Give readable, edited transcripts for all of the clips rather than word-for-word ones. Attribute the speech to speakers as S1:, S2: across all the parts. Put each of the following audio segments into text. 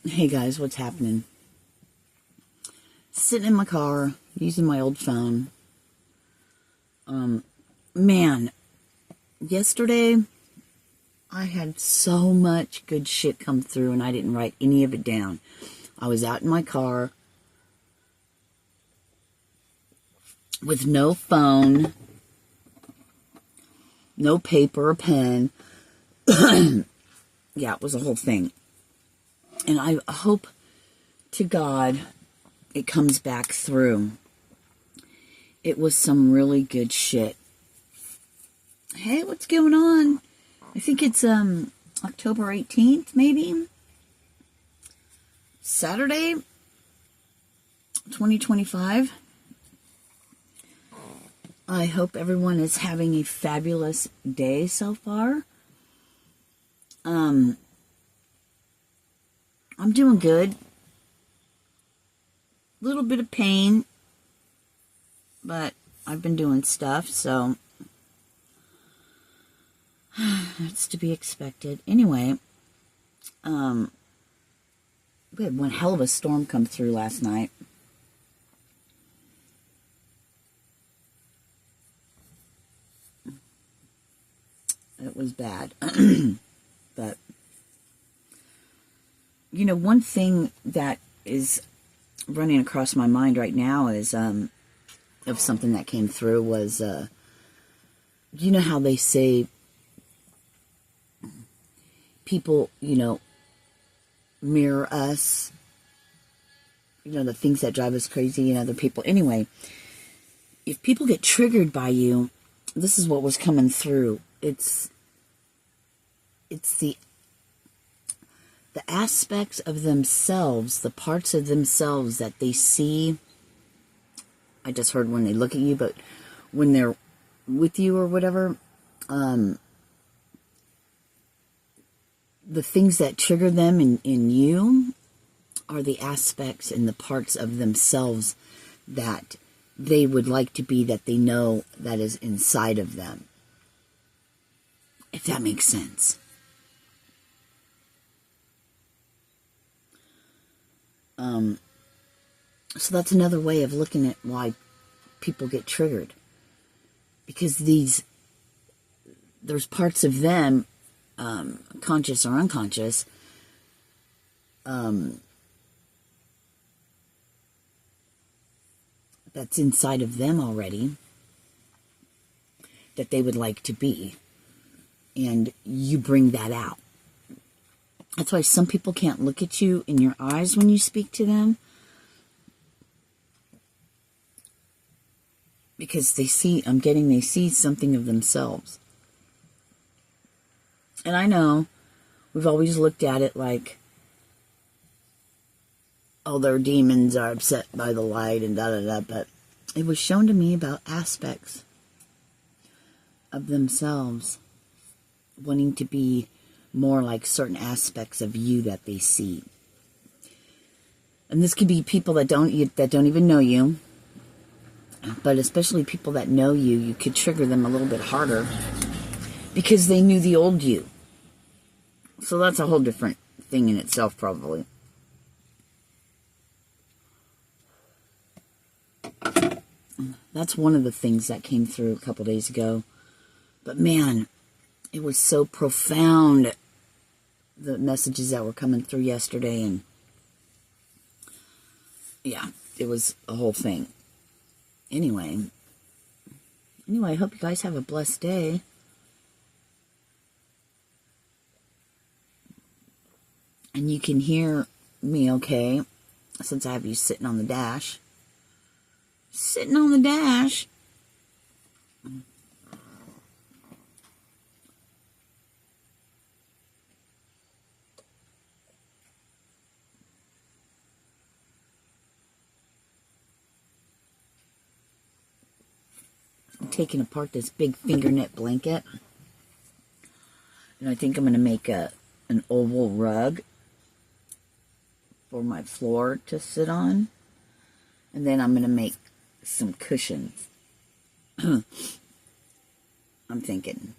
S1: Hey guys, what's happening? Sitting in my car, using my old phone. Man, yesterday I had so much good shit come through and I didn't write any of it down. I was out in my car with no phone, no paper or pen. Yeah, it was a whole thing. And I hope to God it comes back through. It was some really good shit. Hey, what's going on? I think it's October 18th, maybe? Saturday, 2025. I hope everyone is having a fabulous day so far. I'm doing good. Little bit of pain, but I've been doing stuff, so it's to be expected. Anyway, we had one hell of a storm come through last night. It was bad. But, you know, one thing that is running across my mind right now is, of something that came through was, you know how they say people, mirror us, the things that drive us crazy in other people. Anyway, if people get triggered by you, this is what was coming through. It's the aspects of themselves, the parts of themselves that they see. I just heard when they look at you, but when they're with you or whatever, the things that trigger them in you are the aspects and the parts of themselves that they would like to be, that they know that is inside of them. If that makes sense. So that's another way of looking at why people get triggered. Because there's parts of them, conscious or unconscious, that's inside of them already, that they would like to be. And you bring that out. That's why some people can't look at you in your eyes when you speak to them. Because they see something of themselves. And I know we've always looked at it like, oh, their demons are upset by the light and da-da-da. But it was shown to me about aspects of themselves wanting to be more like certain aspects of you that they see. And this could be people that don't even know you. But especially people that know you, you could trigger them a little bit harder because they knew the old you. So that's a whole different thing in itself, probably. That's one of the things that came through a couple days ago. But man, it was so profound, the messages that were coming through yesterday. And yeah, it was a whole thing. Anyway, I hope you guys have a blessed day. And you can hear me okay, since I have you sitting on the dash. Sitting on the dash. I'm taking apart this big finger knit blanket. And I think I'm going to make an oval rug for my floor to sit on. And then I'm going to make some cushions. I'm thinking.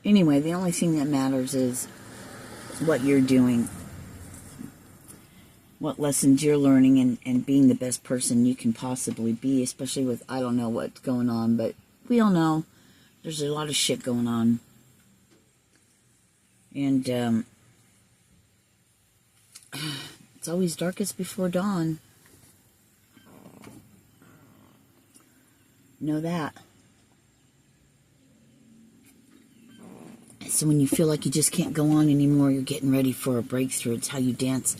S1: Anyway, the only thing that matters is what you're doing, what lessons you're learning, and being the best person you can possibly be, especially with, I don't know what's going on, but we all know there's a lot of shit going on. And it's always darkest before dawn. Know that. So when you feel like you just can't go on anymore, you're getting ready for a breakthrough. It's how you dance.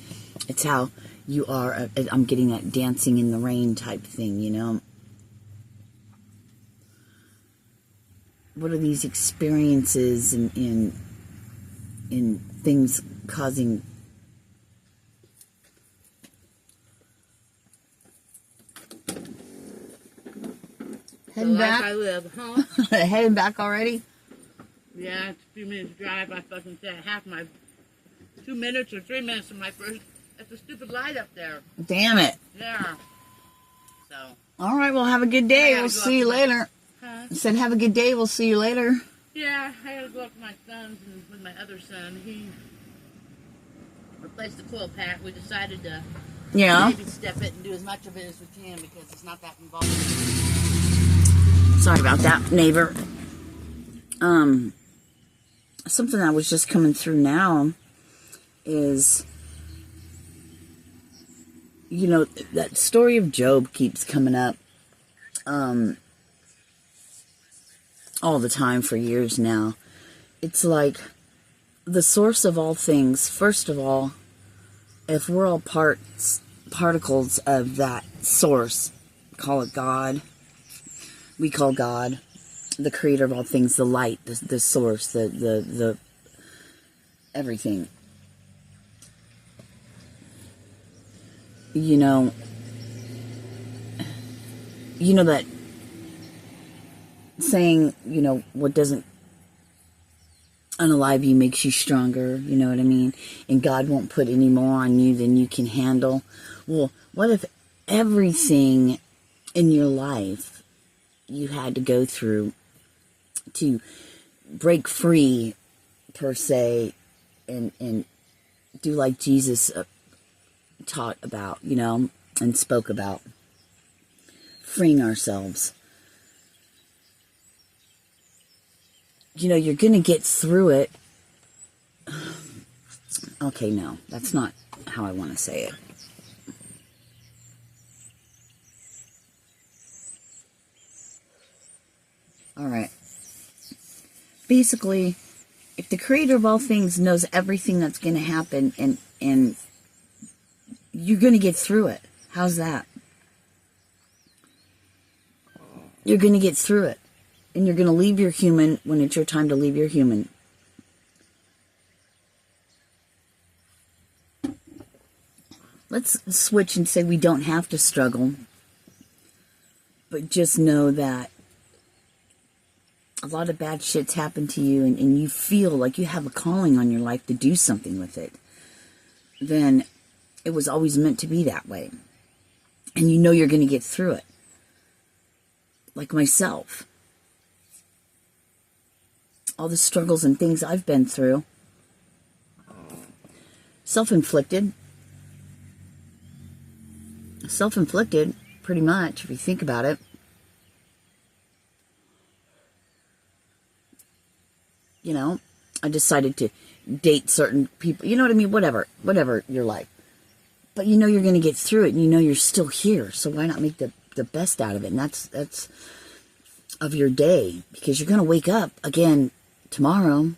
S1: It's how you are. I'm getting that dancing in the rain type thing, you know. What are these experiences in things causing... Heading back?
S2: I live, huh?
S1: Heading back already?
S2: Yeah, it's a few minutes drive. I fucking said half my 2 minutes or 3 minutes of my first. That's a stupid light up there.
S1: Damn it.
S2: Yeah. So.
S1: All right, well, have a good day. We'll see you later.
S2: Huh?
S1: I said, have a good day. We'll see you later.
S2: Yeah, I gotta go up to my son's, and with my other son, he replaced the coil pack. We decided to maybe step it and do as much of it as we can because it's not that involved.
S1: Sorry about that, neighbor. Something that was just coming through now is, you know, that story of Job keeps coming up all the time for years now. It's like the source of all things. First of all, if we're all particles of that source, call it God. We call God the creator of all things, the light, the source, the everything. You know that saying, you know, what doesn't unalive you makes you stronger, you know what I mean? And God won't put any more on you than you can handle. Well, what if everything in your life you had to go through to break free, per se, and do like Jesus taught about, you know, and spoke about, freeing ourselves. You know, you're going to get through it. Okay, no, that's not how I want to say it. All right. Basically, if the creator of all things knows everything that's going to happen, and you're going to get through it. How's that? You're going to get through it. And you're going to leave your human when it's your time to leave your human. Let's switch and say we don't have to struggle. But just know that a lot of bad shit's happened to you, and you feel like you have a calling on your life to do something with it. Then it was always meant to be that way. And you know you're going to get through it. Like myself. All the struggles and things I've been through. Self-inflicted. Self-inflicted, pretty much, if you think about it. You know, I decided to date certain people. You know what I mean? Whatever your life. But you know you're going to get through it, and you know you're still here. So why not make the best out of it? And that's of your day, because you're going to wake up again tomorrow.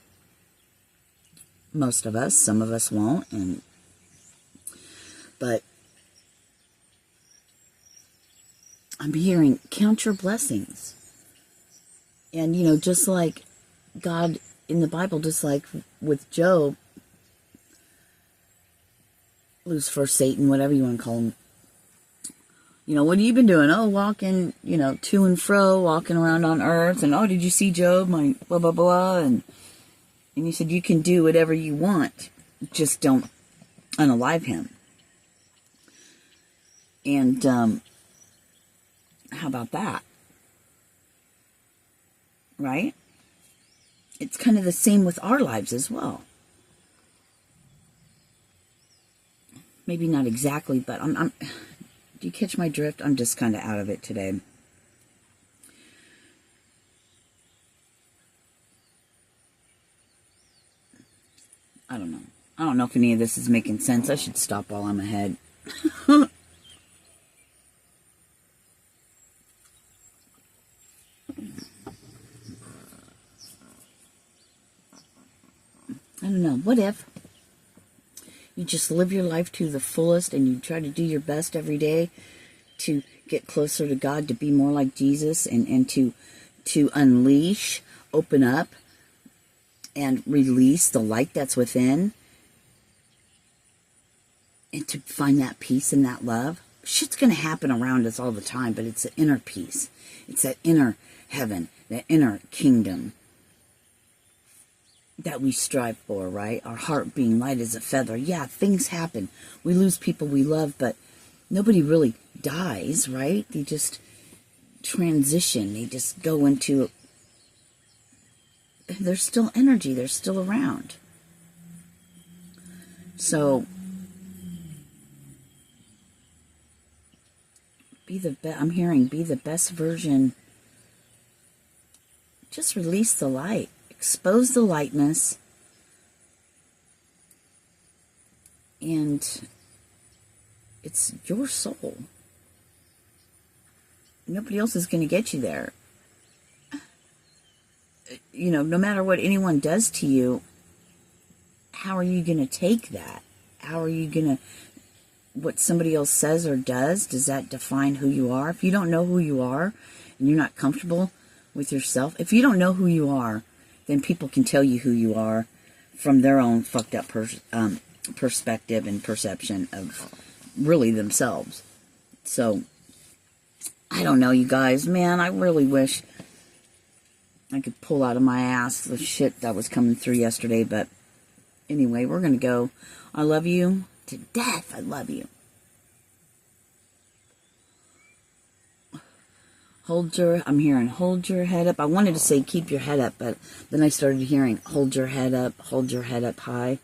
S1: Most of us, some of us won't, but I'm hearing count your blessings. And you know, just like God in the Bible, just like with Job, Lucifer, Satan, whatever you want to call him. You know, what have you been doing? Oh, walking, you know, to and fro, walking around on earth. And, oh, did you see Job? My blah, blah, blah. And he said, you can do whatever you want. Just don't unalive him. And how about that? Right? it's kind of the same with our lives as well. Maybe not exactly, but do you catch my drift? I'm just kind of out of it today. I don't know. I don't know if any of this is making sense. I should stop while I'm ahead. I don't know. What if you just live your life to the fullest and you try to do your best every day to get closer to God, to be more like Jesus, and to unleash, open up, and release the light that's within, and to find that peace and that love? Shit's going to happen around us all the time, but it's an inner peace. It's that inner heaven, that inner kingdom that we strive for, right? Our heart being light as a feather. Yeah, things happen. We lose people we love, but nobody really dies, right? They just transition. They just go into... There's still energy. They're still around. So, I'm hearing, be the best version. Just release the light. Expose the lightness. And it's your soul. Nobody else is going to get you there. You know, no matter what anyone does to you, how are you going to take that? How are you going to, what somebody else says or does that define who you are? If you don't know who you are and you're not comfortable with yourself, if you don't know who you are, then people can tell you who you are from their own fucked up perspective and perception of really themselves. So, I don't know, you guys. Man, I really wish I could pull out of my ass the shit that was coming through yesterday. But anyway, we're going to go. I love you to death. I love you. I'm hearing hold your head up. I wanted to say keep your head up, but then I started hearing hold your head up high.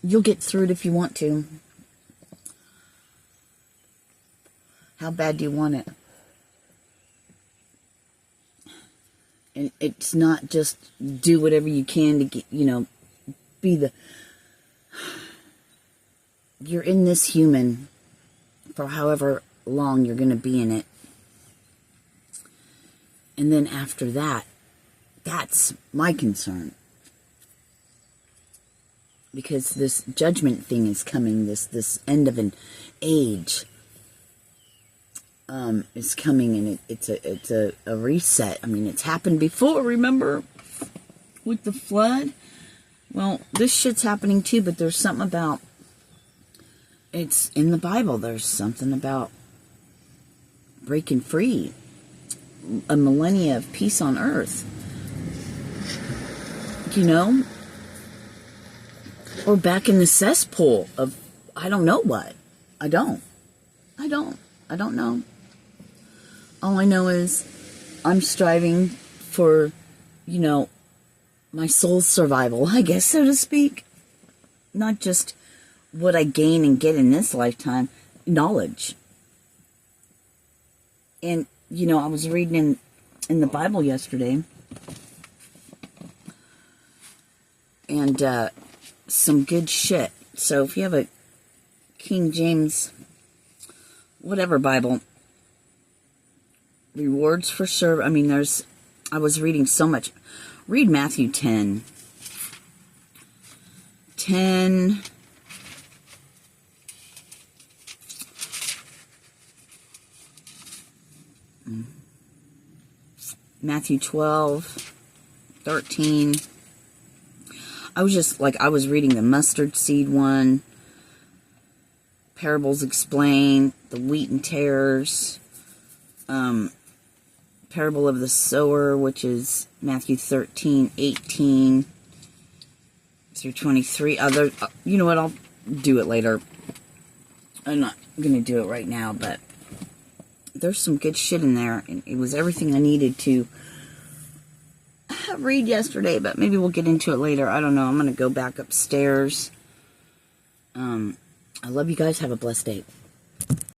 S1: You'll get through it if you want to. How bad do you want it? And it's not just do whatever you can to get, you're in this human for however long you're going to be in it. And then after that, that's my concern. Because this judgment thing is coming, this end of an age is coming, and it's a reset. I mean, it's happened before, remember? With the flood? Well, this shit's happening too, but there's something about, it's in the Bible, there's something about breaking free. A millennia of peace on earth. Or back in the cesspool of, I don't know what. I don't know. All I know is I'm striving for, my soul's survival, I guess, so to speak. Not just what I gain and get in this lifetime, knowledge. And, I was reading in the Bible yesterday, and some good shit. So if you have a King James, whatever Bible, rewards for service. I mean, I was reading so much. Read Matthew 10. 10. Matthew 12. 13. I was reading the mustard seed one. Parables explain the wheat and tares. Parable of the sower, which is Matthew 13, 18 through 23. You know what? I'll do it later. I'm not going to do it right now, but there's some good shit in there. It was everything I needed to read yesterday, but maybe we'll get into it later. I don't know. I'm going to go back upstairs. I love you guys. Have a blessed day.